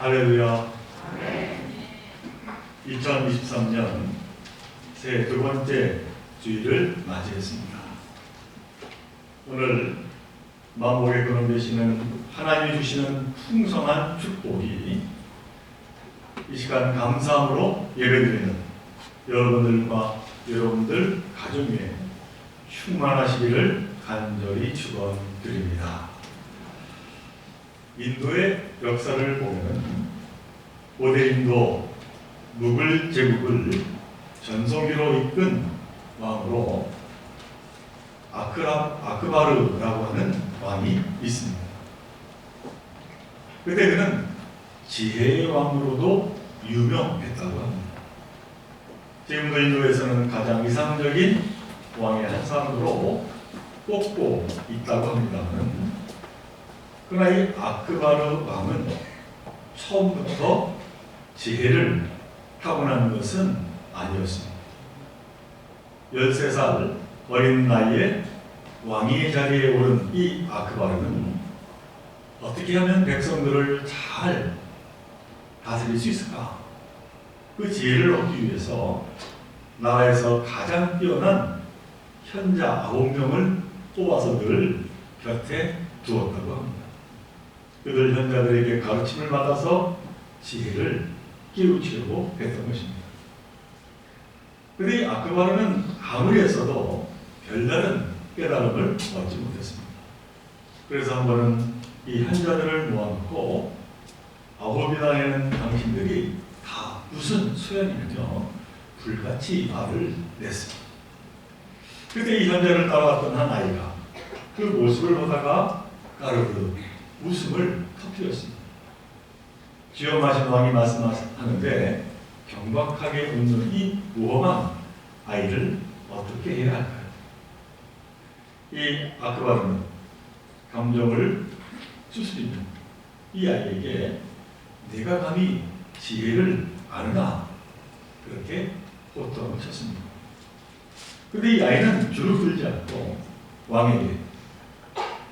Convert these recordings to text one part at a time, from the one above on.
할렐루야. 2023년 새 두 번째 주일을 맞이했습니다. 오늘 마음속에 거듭되시는 하나님이 주시는 풍성한 축복이 이 시간 감사함으로 예배드리는 여러분들과 여러분들 가정 위에 충만하시기를 간절히 축원드립니다. 인도의 역사를 보면 고대 인도 무굴 제국을 전성기로 이끈 왕으로 아크바르라고 하는 왕이 있습니다. 그때 그는 지혜의 왕으로도 유명했다고 합니다. 지금도 인도에서는 가장 이상적인 왕의 한 사람으로 꼽고 있다고 합니다만, 그러나 이 아크바르 왕은 처음부터 지혜를 타고난 것은 아니었습니다. 13살 어린 나이에 왕위의 자리에 오른 이 아크바르는 어떻게 하면 백성들을 잘 다스릴 수 있을까? 그 지혜를 얻기 위해서 나라에서 가장 뛰어난 현자 9명을 뽑아서 늘 곁에 두었다고 합니다. 그들 현자들에게 가르침을 받아서 지혜를 깨우치려고 했던 것입니다. 그런데 아크바르는 아무리 했어도 별다른 깨달음을 얻지 못했습니다. 그래서 한 번은 이 현자들을 모아놓고 9이나 되는 당신들이 다 무슨 소양이며 불같이 말을 냈습니다. 그때 이 현자를 따라왔던 한 아이가 그 모습을 보다가 까르르 웃음을 터뜨렸습니다. 지엄하신 왕이 말씀하는데 경박하게 웃는 이 무엄한 아이를 어떻게 해야 할까요? 이 아크바르는 감정을 추스리며 이 아이에게 네가 감히 지혜를 아느냐 그렇게 호통을 쳤습니다. 그런데 이 아이는 주눅 들지 않고 왕에게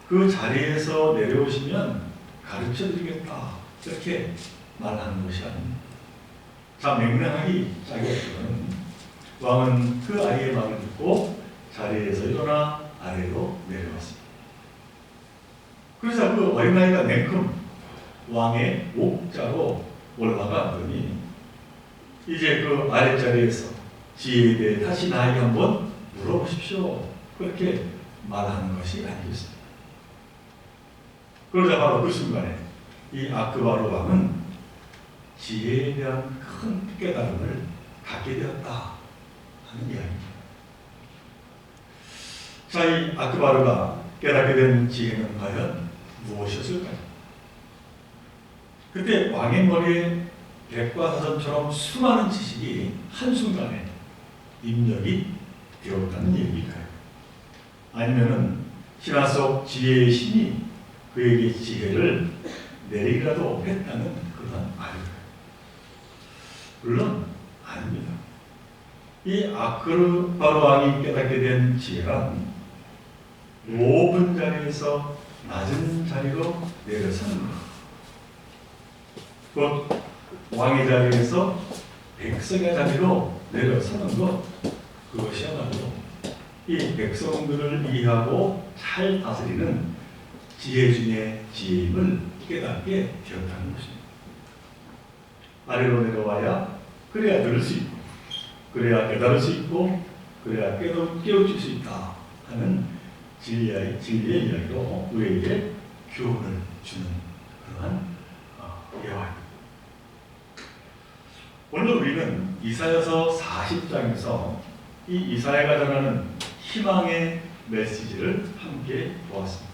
그 자리에서 내려오시면 가르쳐드리겠다 이렇게 말하는 것이 아닙니다. 자, 맹랑하기 짝이었지만 왕은 그 아이의 말을 듣고 자리에서 일어나 아래로 내려왔습니다. 그래서 그 어린아이가 냉큼 왕의 목자로 올라가더니 이제 그 아랫자리에서 지혜에 대해 다시 나에게 한번 물어보십시오 그렇게 말하는 것이 아니겠습니다. 그러자 바로 그 순간에 이 아크바르 왕은 지혜에 대한 큰 깨달음을 갖게 되었다 하는 이야기입니다. 자, 이 아크바르가 깨닫게 된 지혜는 과연 무엇이었을까요? 그때 왕의 머리에 백과사전처럼 수많은 지식이 한순간에 입력이 되었다는 얘기일까요? 아니면은 신화 속 지혜의 신이 그에게 지혜를 내리라도 했다는 그런 말일까요? 물론 아닙니다. 이 아크바르 왕이 깨닫게 된 지혜란 높은 자리에서 낮은 자리로 내려서는 것, 곧 왕의 자리에서 백성의 자리로 내려서는 것, 그것이야말로 이 백성들을 이해하고 잘 다스리는 지혜 중의 지혜임을 깨닫게 되었다는 것입니다. 아래로 내려와야 그래야 들을 수 있고, 그래야 깨달을 수 있고, 그래야 깨우칠 수 있다 하는 진리의 이야기로 우리에게 교훈을 주는 그러한 예화입니다. 오늘 우리는 이사야서 40장에서 이 이사야가 전하는 희망의 메시지를 함께 보았습니다.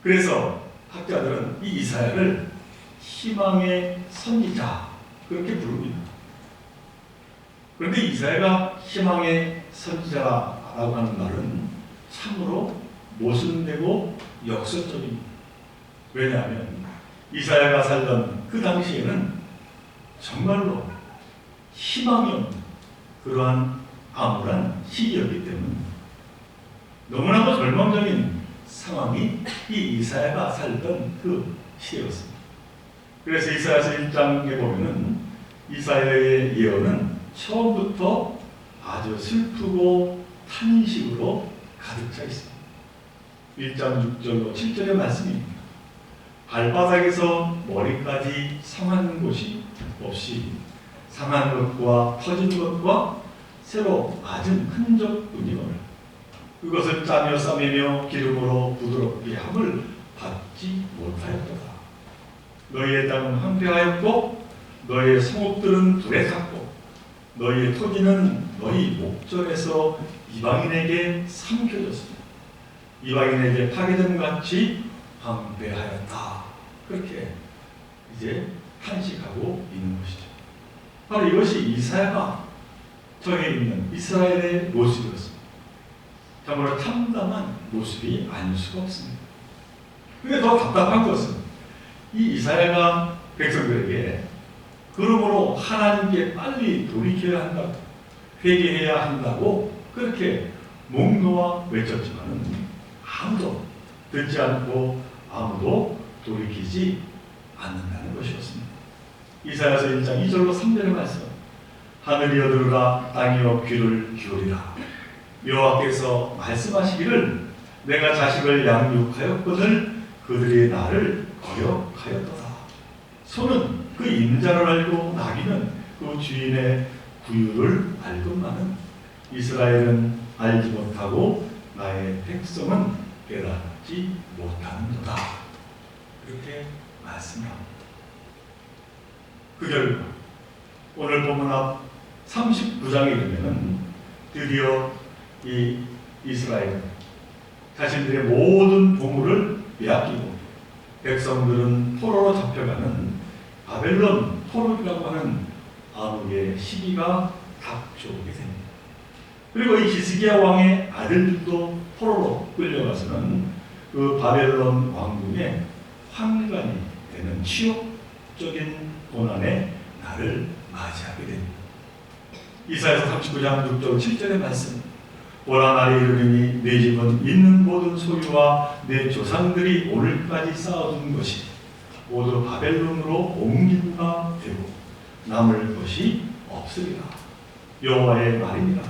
그래서 학자들은 이 이사야를 희망의 선지자 그렇게 부릅니다. 그런데 이사야가 희망의 선지자라고 하는 말은 참으로 모순되고 역설적입니다. 왜냐하면 이사야가 살던 그 당시에는 정말로 희망이 없는 그러한 암울한 시기였기 때문에 너무나도 절망적인 상황이 이 이사야가 살던 그 시대였습니다. 그래서 이사야서 1장에 보면은 이사야의 예언은 처음부터 아주 슬프고 탄식으로 가득 차 있습니다. 1장 6절로 7절의 말씀입니다. 발바닥에서 머리까지 상한 곳이 없이 상한 것과 터진 것과 새로 맞은 흔적뿐이거늘 그것을 짜며 싸매며 기름으로 부드럽게 함을 받지 못하였도다. 너희의 땅은 황폐하였고 너희의 성읍들은 불에 탔고 너희의 토지는 너희 목전에서 이방인에게 삼켜졌으며 이방인에게 파괴됨 같이 황폐하였다. 그렇게 이제 탄식하고 있는 것이죠. 바로 이것이 이사야가 정해 있는 이스라엘의 모습이었습니다. 정말로 참담한 모습이 아닐 수가 없습니다. 그게 더 답답한 것은 이 이사야가 백성들에게 그러므로 하나님께 빨리 돌이켜야 한다고 회개해야 한다고 그렇게 목 놓아 외쳤지만 아무도 듣지 않고 아무도 돌이키지 않는다는 것이었습니다. 이사야서 1장 2절로 3절의 말씀 하늘이여 들으라 땅이여 귀를 기울이라 여호와께서 말씀하시기를 내가 자식을 양육하였거늘 그들이 나를 거역하였도다. 소는 그 임자를 알고 나귀는 그 주인의 구유를 알건만은 이스라엘은 알지 못하고 나의 백성은 깨닫지 못하는도다. 그렇게 말씀합니다. 그 결과 오늘 본문 앞 39장에 이르면 드디어 이 이스라엘은 자신들의 모든 보물을 빼앗기고 백성들은 포로로 잡혀가는 바벨론 포로라고 하는 암흑의 시기가 닥쳐오게 됩니다. 그리고 이 히스기야 왕의 아들들도 포로로 끌려가서는 그 바벨론 왕궁의 환관이 되는 치욕적인 고난의 날을 맞이하게 됩니다. 이사야서 39장 6절 7절의 말씀 오라 날이 이르리니 내 집은 있는 모든 소유와 내 조상들이 오늘까지 쌓아둔 것이 모두 바벨론으로 옮김가 되고 남을 것이 없으리라. 여호와의 말이니라.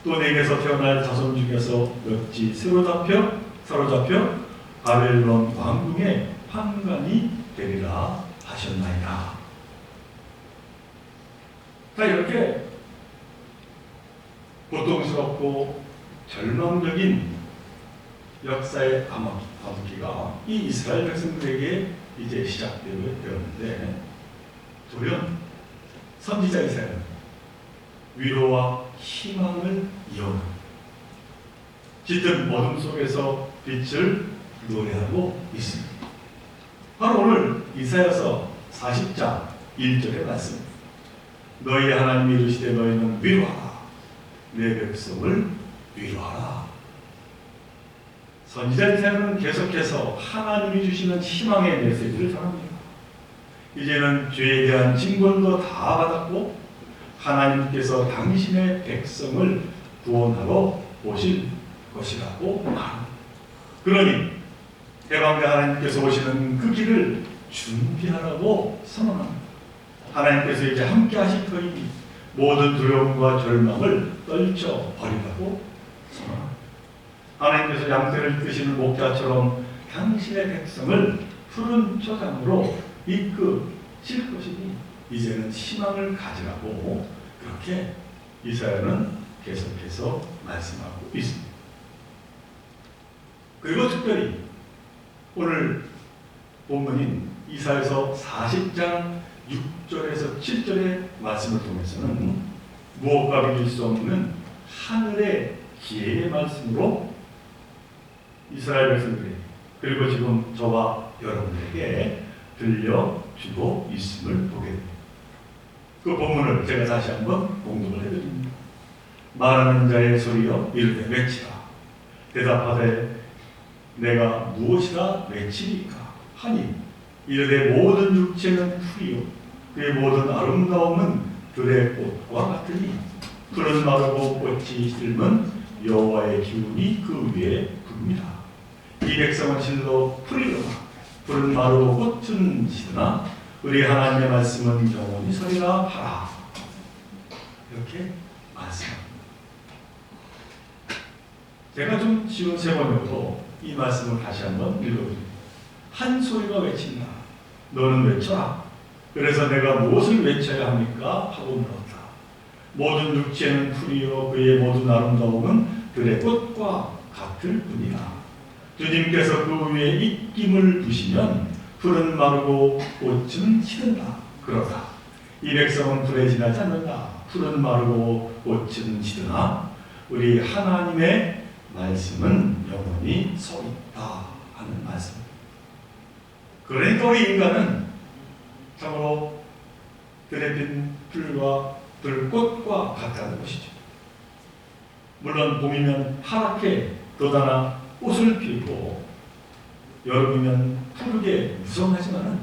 또 내게서 태어날 자손 중에서 몇지 사로잡혀 바벨론 왕궁의 판관이 되리라 하셨나이다. 자, 이렇게 고통스럽고 절망적인 역사의 암흑기가 이 이스라엘 백성들에게 이제 시작되었는데 돌연 선지자 이사야는 위로와 희망을 이어오는 짙은 어둠 속에서 빛을 노래하고 있습니다. 바로 오늘 이사야서 40장 1절의 말씀 너희 하나님이 이르시되 너희는 위로하라 내 백성을 위로하라. 선지자 이사야는 계속해서 하나님이 주시는 희망의 메시지를 전합니다. 이제는 죄에 대한 징벌도 다 받았고 하나님께서 당신의 백성을 구원하러 오실 것이라고 말합니다. 그러니 해방자 하나님께서 오시는 그 길을 준비하라고 선언합니다. 하나님께서 이제 함께 하실 터이니 모든 두려움과 절망을 떨쳐버리라고 선언합니다. 하나님께서 양떼를 이끄시는 목자처럼 당신의 백성을 푸른 초장으로 이끄실 것이니 이제는 희망을 가지라고 그렇게 이사야는 계속해서 말씀하고 있습니다. 그리고 특별히 오늘 본문인 이사야서 40장 6절에서 7절의 말씀을 통해서는 무엇과 비길 수 없는 하늘의 기회의 말씀으로 이스라엘 백성들에게 그리고 지금 저와 여러분에게 들려주고 있음을 보게 됩니다. 그 본문을 제가 다시 한번 공독을 해드립니다. 말하는 자의 소리여 이르되 외치라. 대답하되 내가 무엇이라 외치리까 하니 이르되 모든 육체는 풀이요 그의 모든 아름다움은 들의 꽃과 같으니 풀은 마르고 꽃이 슬면 여호와의 기운이 그 위에 붑니다. 이 백성은 실로 풀이로다. 풀은 마르고 꽃은 시드나 우리 하나님의 말씀은 영원히 서리라 하라. 이렇게 말씀합니다. 제가 좀 쉬운 세 번역으로 이 말씀을 다시 한번 읽어드립니다. 한 소리가 외친다. 너는 외쳐라. 그래서 내가 무엇을 외쳐야 합니까? 하고 물었다. 모든 육체는 풀이요 그의 모든 아름다움은 들의 꽃과 같을 뿐이라. 주님께서 그 위에 입김을 부시면 풀은 마르고 꽃은 시든다. 그러다 이 백성은 불에 지나지 않는다. 풀은 마르고 꽃은 시드나 우리 하나님의 말씀은 영원히 서 있다 하는 말씀입니다. 그러니까 우리 인간은 참으로 들에 핀 풀과 들꽃과 같다는 것이죠. 물론 봄이면 파랗게 돋아나 꽃을 피우고 여름이면 푸르게 무성하지만은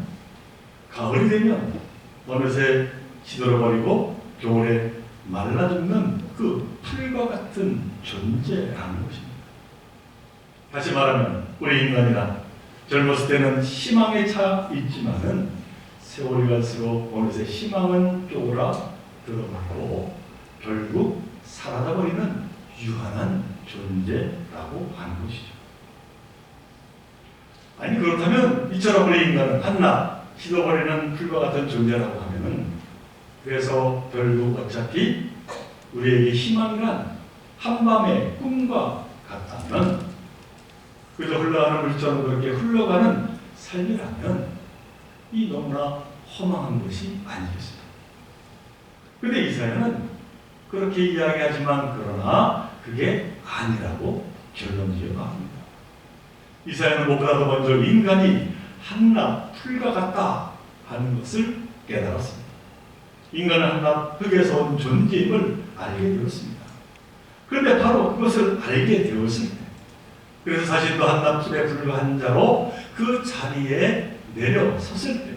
가을이 되면 어느새 시들어버리고 겨울에 말라 죽는 그 풀과 같은 존재라는 것입니다. 다시 말하면 우리 인간이란 젊었을 때는 희망에 차 있지만은 세월이 갈수록 어느새 희망은 쪼그라 들어가고 결국 사라져버리는 유한한 존재라고 하는 것이죠. 아니 그렇다면 이처럼 우리 인간은 한낱 시들어버리는 풀과 같은 존재라고 하면은 그래서 결국 어차피 우리에게 희망이란 한밤의 꿈과 같다면 그저 흘러가는 물처럼 그렇게 흘러가는 삶이라면 이 너무나 허망한 것이 아니겠습니까? 그런데 이사야는 그렇게 이야기하지만 그러나 그게 아니라고 결론지어 갑니다. 이사야는 무엇보다도 먼저 인간이 한낱 풀과 같다 하는 것을 깨달았습니다. 인간은 한낱 흙에서 온 존재임을 알게 되었습니다. 그런데 바로 그것을 알게 되었을 때 그래서 자신도 한낱 풀에 불과한 자로 그 자리에 내려섰을 때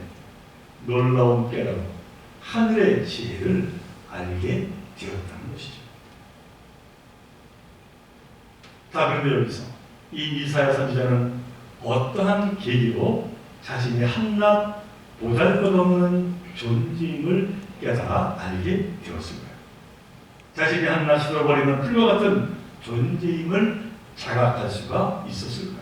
놀라운 깨달음, 하늘의 지혜를 알게 되었다는 것이죠. 자, 그런데 여기서 이 이사야 선지자는 어떠한 계기로 자신이 한낱 보잘것없는 존재임을 깨달아 알게 되었을까요? 자신이 한낱 시들어버리는 풀과 같은 존재임을 자각할 수가 있었을까요?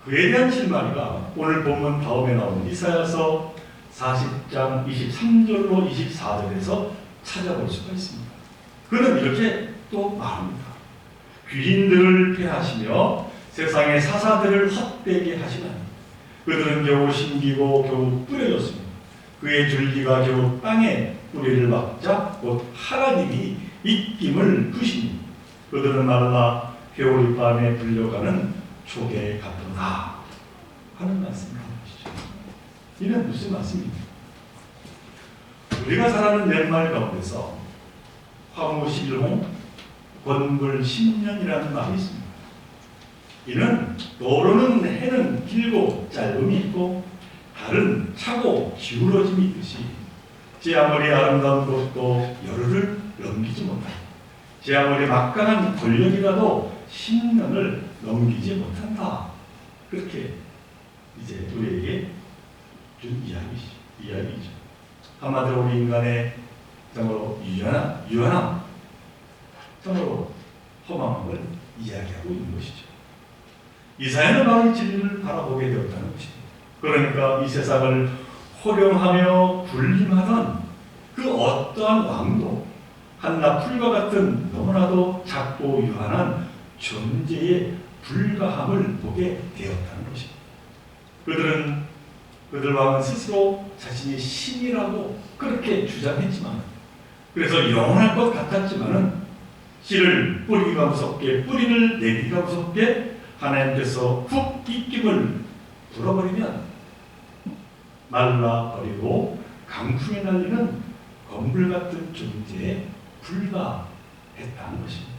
그에 대한 실마리가 오늘 본문 다음에 나오는 이사야서 40장 23절로 24절에서 찾아볼 수가 있습니다. 그는 이렇게 또 말합니다. 귀인들을 패하시며 세상의 사사들을 헛되게 하시나니 그들은 겨우 심기고 겨우 뿌려졌습니다. 그의 줄기가 겨우 땅에 뿌리를 박자 곧 하나님이 입김을 부시니 그들은 말라 겨울이 밤에 불려가는 촉에 같도다 하는 말씀을 하는 것이죠. 이는 무슨 말씀입니까? 우리가 살아가는 옛말 가운데서 화무 11홍 권불 10년이라는 말이 있습니다. 이는 떠오르는 해는 길고 짧음이 있고 달은 차고 기울어짐이 있듯이 제 아무리 아름다운 것도 열흘을 넘기지 못한다. 제 아무리 막강한 권력이라도 10년을 넘기지 못한다. 그렇게 이제 우리에게 준 이야기죠. 한마디로 우리 인간의 정말로 유한함, 정말로 허망함을 이야기하고 있는 것이죠. 이사야는 바로 이 진리를 바라보게 되었다는 것입니다. 그러니까 이 세상을 호령하며 군림하던 그 어떠한 왕도 한낱 풀과 같은 너무나도 작고 유한한 존재의 불가함을 보게 되었다는 것입니다. 그들 왕은 스스로 자신이 신이라고 그렇게 주장했지만 그래서 영원할 것 같았지만은 씨를 뿌리기가 무섭게 뿌리를 내리기가 무섭게 하나님께서 훅 입김을 불어버리면 말라버리고 강풍에 날리는 검불 같은 존재에 불과했다는 것입니다.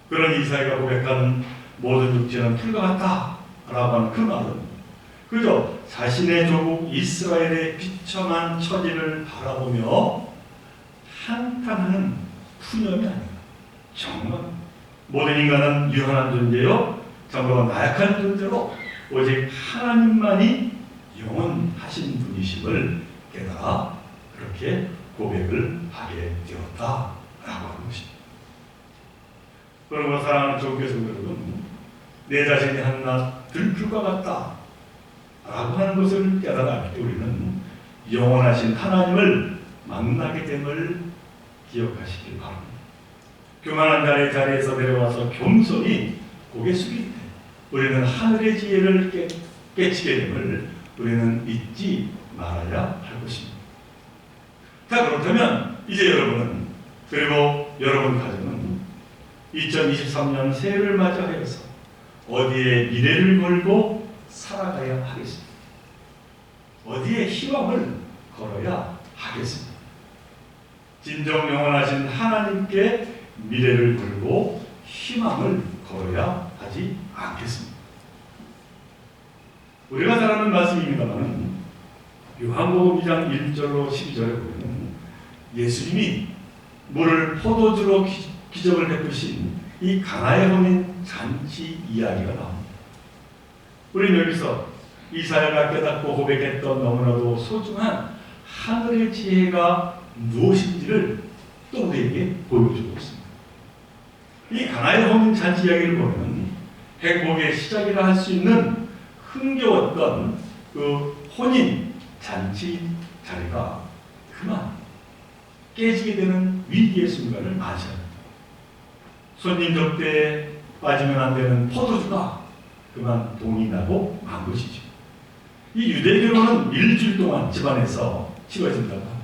그런 이사야가 고백하는 모든 육체는 풀과 같다라고 하는 그 말은 그저 자신의 조국 이스라엘의 비참한 처지를 바라보며 한탄하는 푸념이 아니라 정말 모든 인간은 유한한 존재요 정말 나약한 존재로 오직 하나님만이 영원하신 분이심을 깨달아 그렇게 고백을 하게 되었다라고 하는 것입니다. 그러므로 사랑하는 조교성 여러분, 내 자신이 한낱 들풀과 같다 라고 하는 것을 깨달아 우리는 영원하신 하나님을 만나게 됨을 기억하시길 바랍니다. 교만한 자의 자리에서 내려와서 겸손히 고개 숙일 때 우리는 하늘의 지혜를 깨치게 됨을 우리는 잊지 말아야 할 것입니다. 자, 그렇다면 이제 여러분은, 그리고 여러분 가정은 2023년 새해를 맞이하여서 어디에 미래를 걸고 살아가야 하겠습니다. 어디에 희망을 걸어야 하겠습니다. 진정 영원하신 하나님께 미래를 걸고 희망을 걸어야 하지 않겠습니다. 우리가 잘 아는 말씀입니다만 요한복음 2장 1절로 12절에 보면 예수님이 물을 포도주로 기적을 베푸신 이 가나의 혼인 잔치 이야기가 나옵니다. 우리는 여기서 이사야가 깨닫고 고백했던 너무나도 소중한 하늘의 지혜가 무엇인지를 또 우리에게 보여주고 있습니다. 이 가나의 혼인 잔치 이야기를 보면 행복의 시작이라 할 수 있는 흥겨웠던 그 혼인 잔치 자리가 그만 깨지게 되는 위기의 순간을 맞이합니다. 손님 접대에 빠지면 안 되는 포도주가 그만 동이 나고 만 것이죠. 이 유대교로는 일주일 동안 집안에서 치러진다고 합니다.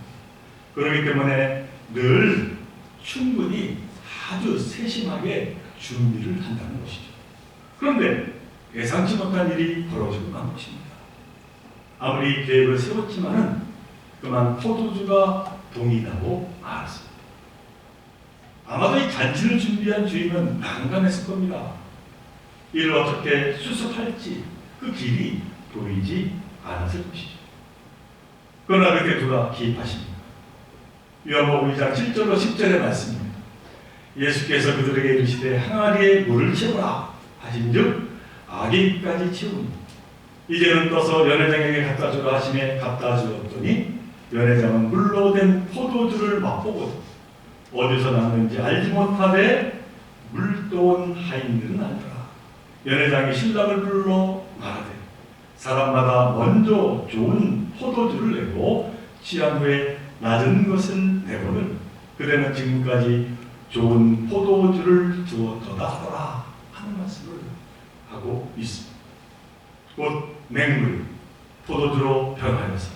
그렇기 때문에 늘 충분히 아주 세심하게 준비를 한다는 것이죠. 그런데 예상치 못한 일이 벌어지고 만 것입니다. 아무리 계획을 세웠지만은 그만 포도주가 동이 나고 말았습니다. 아마도 이 잔치를 준비한 주인은 난감했을 겁니다. 이를 어떻게 수습할지 그 길이 보이지 않았을 것이죠. 그러나 그렇게 누가 기입하십니까? 요한복음 2장 7절로 10절의 말씀입니다. 예수께서 그들에게 이르시되 항아리에 물을 채우라 하신즉 아기까지 채우니 이제는 떠서 연회장에게 갖다 주라 하시매 갖다 주었더니 연회장은 물로 된 포도주를 맛보고 어디서 났는지 알지 못하되 물도온 하인들은 알더라. 연회장이 신랑을 불러 말하되 사람마다 먼저 좋은 포도주를 내고 취한 후에 낮은 것을 내고는 그대는 지금까지 좋은 포도주를 두었도다 하더라 하는 말씀을 하고 있습니다. 곧 맹물 포도주로 변하여서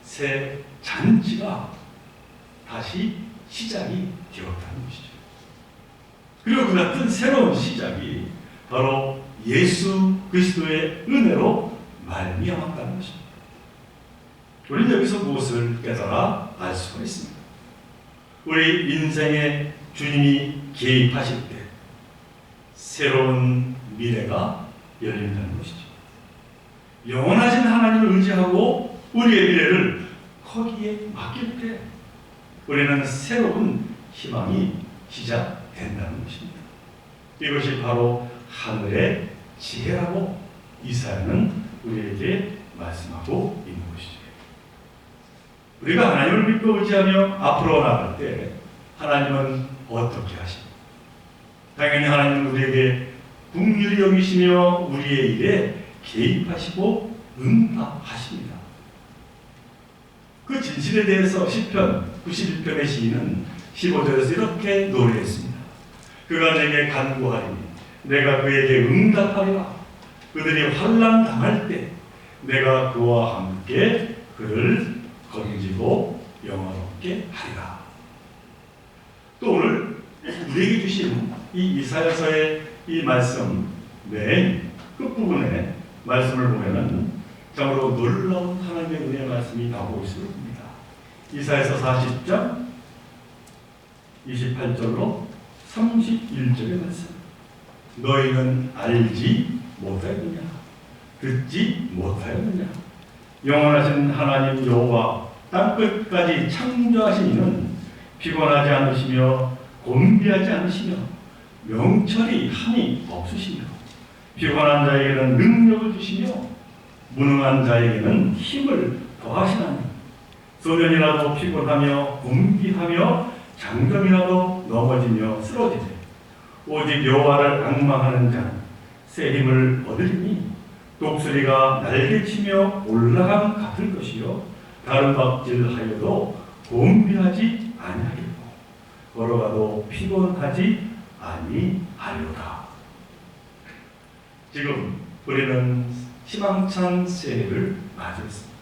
새 잔치가 다시 시작이 되었다는 것이죠. 그리고 그 같은 새로운 시작이 바로 예수 그리스도의 은혜로 말미암았다는 것입니다. 우리는 여기서 무엇을 깨달아 알 수가 있습니다. 우리 인생에 주님이 개입하실 때 새로운 미래가 열린다는 것이죠. 영원하신 하나님을 의지하고 우리의 미래를 거기에 맡길 때 우리는 새로운 희망이 시작된다는 것입니다. 이것이 바로 하늘의 지혜라고 이사야는 우리에게 말씀하고 있는 것이죠. 우리가 하나님을 믿고 의지하며 앞으로 나갈 때 하나님은 어떻게 하십니까? 당연히 하나님은 우리에게 긍휼히 여기시며 우리의 일에 개입하시고 응답하십니다. 그 진실에 대해서 시편 91편의 시인은 15절에서 이렇게 노래했습니다. 그가 내게 간구하리니 내가 그에게 응답하리라. 그들이 환난 당할 때 내가 그와 함께 그를 건지고 영화롭게 하리라. 또 오늘 우리에게 주신 이 이사야서의 이 말씀 맨 끝부분에 말씀을 보면은 참으로 놀라운 하나님의 은혜의 말씀이 나오고 있을 겁니다. 이사야서 40장 28절로 31절의 말씀. 너희는 알지 못하였느냐? 듣지 못하였느냐? 영원하신 하나님 여호와 땅끝까지 창조하신 이는 피곤하지 않으시며 곤비하지 않으시며 명철이 함이 없으시며 피곤한 자에게는 능력을 주시며 무능한 자에게는 힘을 더하시나니 소년이라도 피곤하며 곤비하며 장정이라도 넘어지며 쓰러지되 오직 여호와를 앙망하는 자는 새 힘을 얻으리니 독수리가 날개치며 올라감 같을 것이요 다른 박질하여도 곤비하지 아니하겠고 걸어가도 피곤하지 아니하리로다. 지금 우리는 희망찬 새해를 맞이했습니다.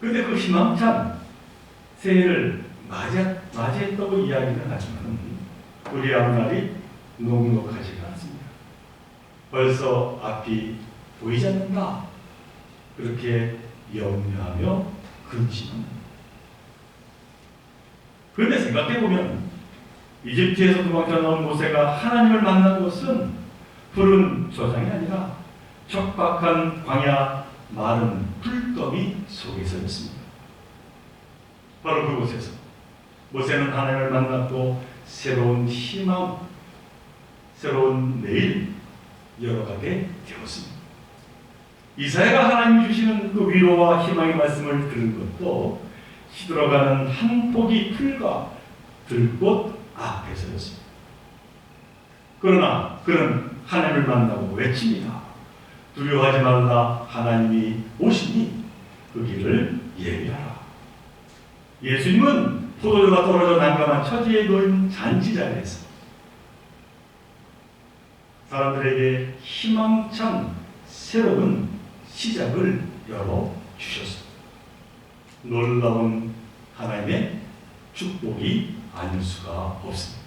그런데 그 희망찬 새해를 맞이했다고 이야기는 하지만 우리 앞날이 녹록하지가 않습니다. 벌써 앞이 보이지 않는다. 그렇게 염려하며 근심합니다. 그런데 생각해보면 이집트에서 도망쳐 나온 모세가 하나님을 만난 곳은 푸른 저장이 아니라 척박한 광야 마른 풀더미 속에서였습니다. 바로 그곳에서 모세는 하나님을 만났고 새로운 희망, 새로운 내일 열어가게 되었습니다. 이사야가 하나님이 주시는 그 위로와 희망의 말씀을 들은 것도 시들어가는 한 포기 풀과 들꽃 앞에서였습니다. 그러나 그는 하나님을 만나고 외칩니다. 두려워하지 말라, 하나님이 오시니 그 길을 예비하라. 예수님은 포도주가 떨어져 난감한 처지에 놓인 잔치자리에서 사람들에게 희망찬 새로운 시작을 열어주셨습니다. 놀라운 하나님의 축복이 아닐 수가 없습니다.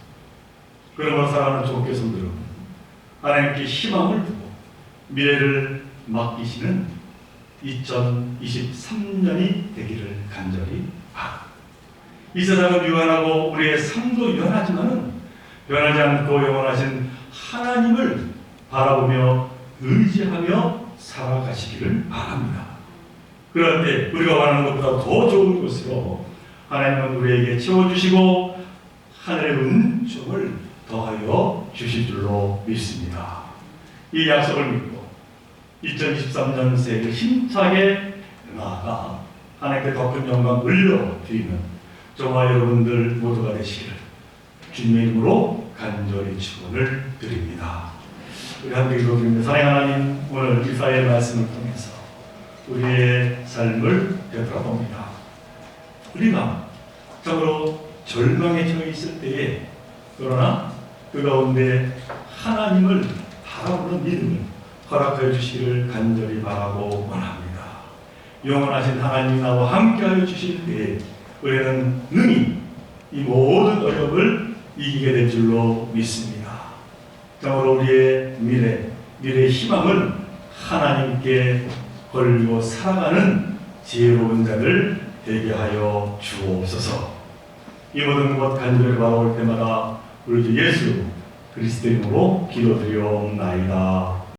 그러므로 사랑하는 종교성 여러분, 하나님께 희망을 두고 미래를 맡기시는 2023년이 되기를 간절히 바랍니다. 이 세상은 유한하고 우리의 삶도 유한하지만 변하지 않고 영원하신 하나님을 바라보며 의지하며 살아가시기를 바랍니다. 그런데 우리가 원하는 것보다 더 좋은 것으로 하나님은 우리에게 채워주시고 하늘의 은총을 더하여 주실 줄로 믿습니다. 이 약속을 믿고 2023년 새해를 힘차게 나아가 하나님께 더 큰 영광 올려드리는 저와 여러분들 모두가 되시기를 주님의 이름으로 간절히 축원을 드립니다. 우리 함께 기도드립니다. 사랑하는 하나님, 오늘 이사야의 말씀을 통해서 우리의 삶을 되돌아봅니다. 우리가 참으로 절망에 처해 있을 때에 그러나 그 가운데 하나님을 바라보는 믿음을 허락하여 주시기를 간절히 바라고 원합니다. 영원하신 하나님이 나와 함께하여 주실 때에 우리는 능히 이 모든 어려움을 이기게 될 줄로 믿습니다. 참으로 우리의 미래의 희망을 하나님께 걸고 살아가는 지혜로운 자를 되게 하여 주옵소서. 이 모든 것 간절히 바라볼 때마다 우리 주 예수 그리스도 이름으로 기도드리옵나이다.